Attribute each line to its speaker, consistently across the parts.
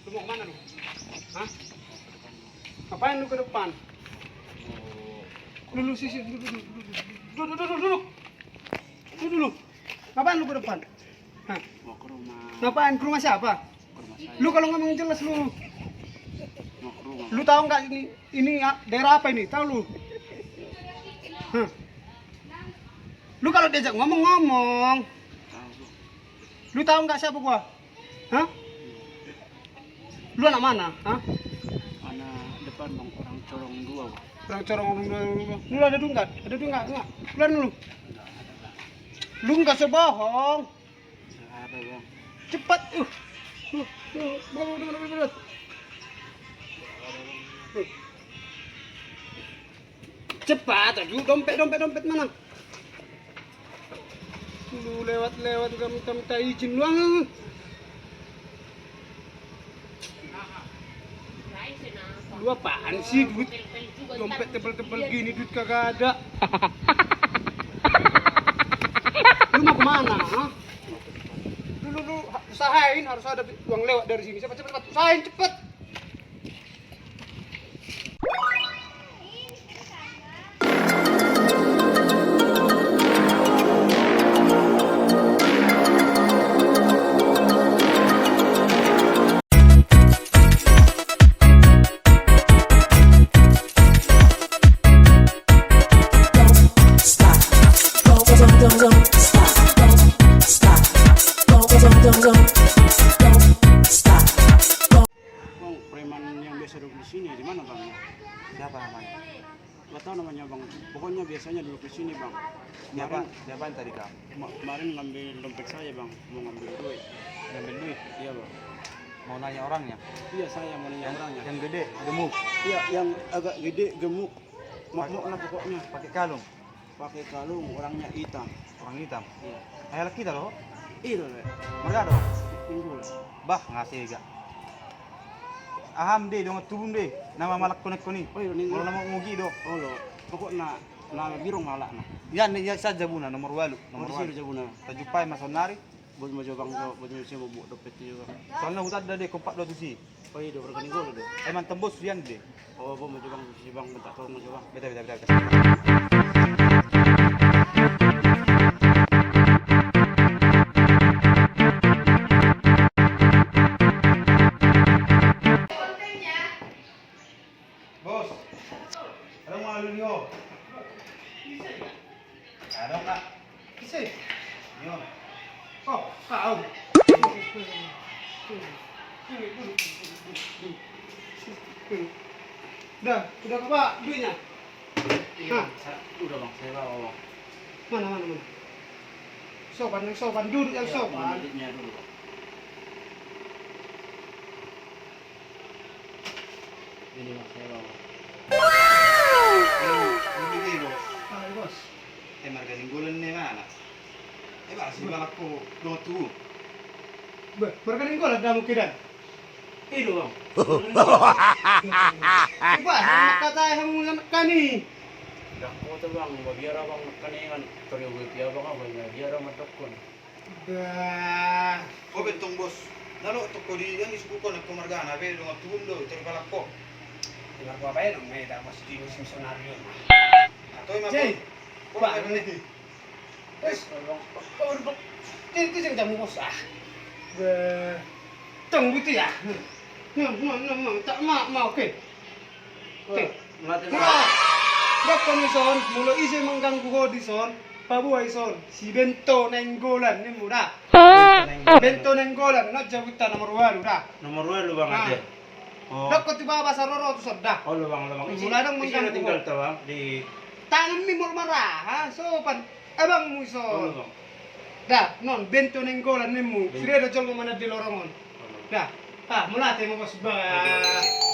Speaker 1: Lu mau kemana lu? Hah? Ngapain lu ke depan? Dulu sisi duduk. Dulu. Ngapain lu ke depan? Hah?
Speaker 2: Mau ke rumah.
Speaker 1: Ngapain ke rumah siapa?
Speaker 2: Ke rumah saya.
Speaker 1: Lu kalau ngomong jelas lu.
Speaker 2: Mau ke rumah.
Speaker 1: Lu tahu nggak ini daerah apa ini? Tahu lu? Hah? Lu kalau diajak ngomong.
Speaker 2: Tahu Bang.
Speaker 1: Lu tahu nggak siapa gua? Hah? Lu anak mana? Hah?
Speaker 2: Anak depan Bang, orang corong 2 Bang.
Speaker 1: Orang corong ngomong. Lu ada duit nggak? Ada duit nggak? Nggak. Keluar lu. Lu nggak sebohong.
Speaker 2: Nggak ada Bang.
Speaker 1: Cepat. Berat. Cepat, aduh dompet mana? Lu lewat kamu tak izin luang. Lu apaan sih duit? Dompet tebel-tebel gini duit kagak ada. Lu mau kemana? Hah? Lu usahain harus ada uang lewat dari sini. Cepat usahain cepet.
Speaker 2: Bang, preman yang biasa duduk di sini di mana Bang?
Speaker 3: Siapa namanya?
Speaker 2: Nggak tahu namanya Bang. Pokoknya biasanya duduk di sini Bang.
Speaker 3: Siapa yang tadi kamu?
Speaker 2: Kemarin ngambil dompet saya Bang, mau ngambil duit.
Speaker 3: Ngambil duit?
Speaker 2: Iya Bang.
Speaker 3: Mau nanya orangnya?
Speaker 2: Iya saya mau nanya orangnya.
Speaker 3: Yang gede, gemuk,
Speaker 2: Iya yang agak gede, gemuk, makmuk lah pokoknya.
Speaker 3: pakai kalung,
Speaker 2: Pakai kalung, orangnya hitam.
Speaker 3: orang hitam.
Speaker 2: Iya.
Speaker 3: Ayah kita loh.
Speaker 2: Itu deh.
Speaker 3: Mereka dong.
Speaker 2: Unggul.
Speaker 3: Bah ngasih gak? Aham deh, dong tubun deh. Nama malak konek koni.
Speaker 2: Oh iya nih.
Speaker 3: Kalau nama mugi do.
Speaker 2: Oh lo. Pokoknya nama birong malak nah.
Speaker 3: Ya nih ya saja buna nomor walu, nomor
Speaker 2: Nomor
Speaker 3: walu.
Speaker 2: sini jabuna.
Speaker 3: Tajupai masonari.
Speaker 2: Buat mau coba bang, buat mau buat dompet juga.
Speaker 3: Soalnya hutan ada deh kompak do tuh sih.
Speaker 2: Oh iya, udah berkali gol deh.
Speaker 3: Emang tembus Rian deh.
Speaker 2: Oh, mau coba si bang, minta tolong mau coba.
Speaker 3: Beta. Bos, ada mau lalu nih oh. Ada nggak?
Speaker 1: Bisa.
Speaker 3: Yo.
Speaker 1: Oh, kau. Udah apa duitnya?
Speaker 2: Iya, udah bang, saya bawa bang.
Speaker 1: Mana? Sopan, duduk yang sopan.
Speaker 2: Duitnya dulu bang. Ini bang, saya bawa.
Speaker 3: Ini dia bos.
Speaker 1: Hai bos.
Speaker 3: Marga ninggolan nih mana? Sih balak ko do tu.
Speaker 1: Berkening gol ada mukidan.
Speaker 2: Itu bang.
Speaker 1: Coba kata yang kani.
Speaker 2: Dah kau tuh bang, biar abang kaningan teriak gue biar bang abang biar abang matakun.
Speaker 1: Dah.
Speaker 3: Oh bentong bos. Nalo toko di yang disuku ko nagkumargana be do tubun do terbalak ko.
Speaker 1: Dengar apa ya dong, meda mas di musim sonario.
Speaker 3: Atau emang
Speaker 1: Jay,
Speaker 3: ko
Speaker 1: Pak,
Speaker 3: ba
Speaker 1: ini. Itu yang jamu bos ah. Tunggu itu ya. Tak mau oke. Oke.
Speaker 2: Mati bang.
Speaker 1: Bak komison, mulo isi mengganggu godison. Pabuai son, si bento nenggolan ni muda. Bento nenggolan, nak jabutan nomor walu dah.
Speaker 2: Nomor 2 lu bang
Speaker 1: Ah.
Speaker 2: aja. Oh.
Speaker 1: Dok tiba bahasa roro tu sudah.
Speaker 2: Oh lu bang.
Speaker 1: Mulai dong
Speaker 2: Isi
Speaker 1: mengganggu.
Speaker 2: tinggal tuh bang di.
Speaker 1: Tangan mi mul marah, ha? Sopan. Abang
Speaker 2: Oh lu
Speaker 1: muison.
Speaker 2: bang.
Speaker 1: Dah, non bento nenggolan ni mu. Sudah ada jol mana di lorongon. Dah. Ah, mulai temo bos ba.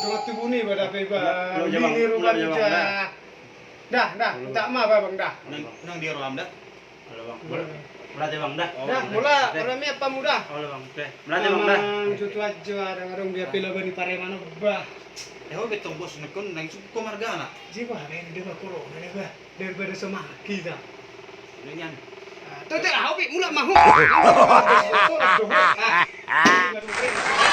Speaker 1: Jangan tubuni pada beba.
Speaker 2: Lu jangan,
Speaker 1: Ini
Speaker 2: lu
Speaker 1: ruban
Speaker 2: jangan,
Speaker 1: ja. Dah. Tak ma babang dah.
Speaker 3: nang di ruam dah.
Speaker 2: Halo bang. Berarti bang dah.
Speaker 1: Dah, mula orang mi apa mudah.
Speaker 2: Halo bang. Oke. Berarti bang dah.
Speaker 1: Jutu aja orang dia pila bani paremano bah.
Speaker 3: Oh bentong bos nekon nang suku ko margana.
Speaker 1: Jiwa ben dia corona ni bah. Daripada semaki dah.
Speaker 3: Nyan.
Speaker 1: Tuh, aku mula mahu. Nga dong, pre.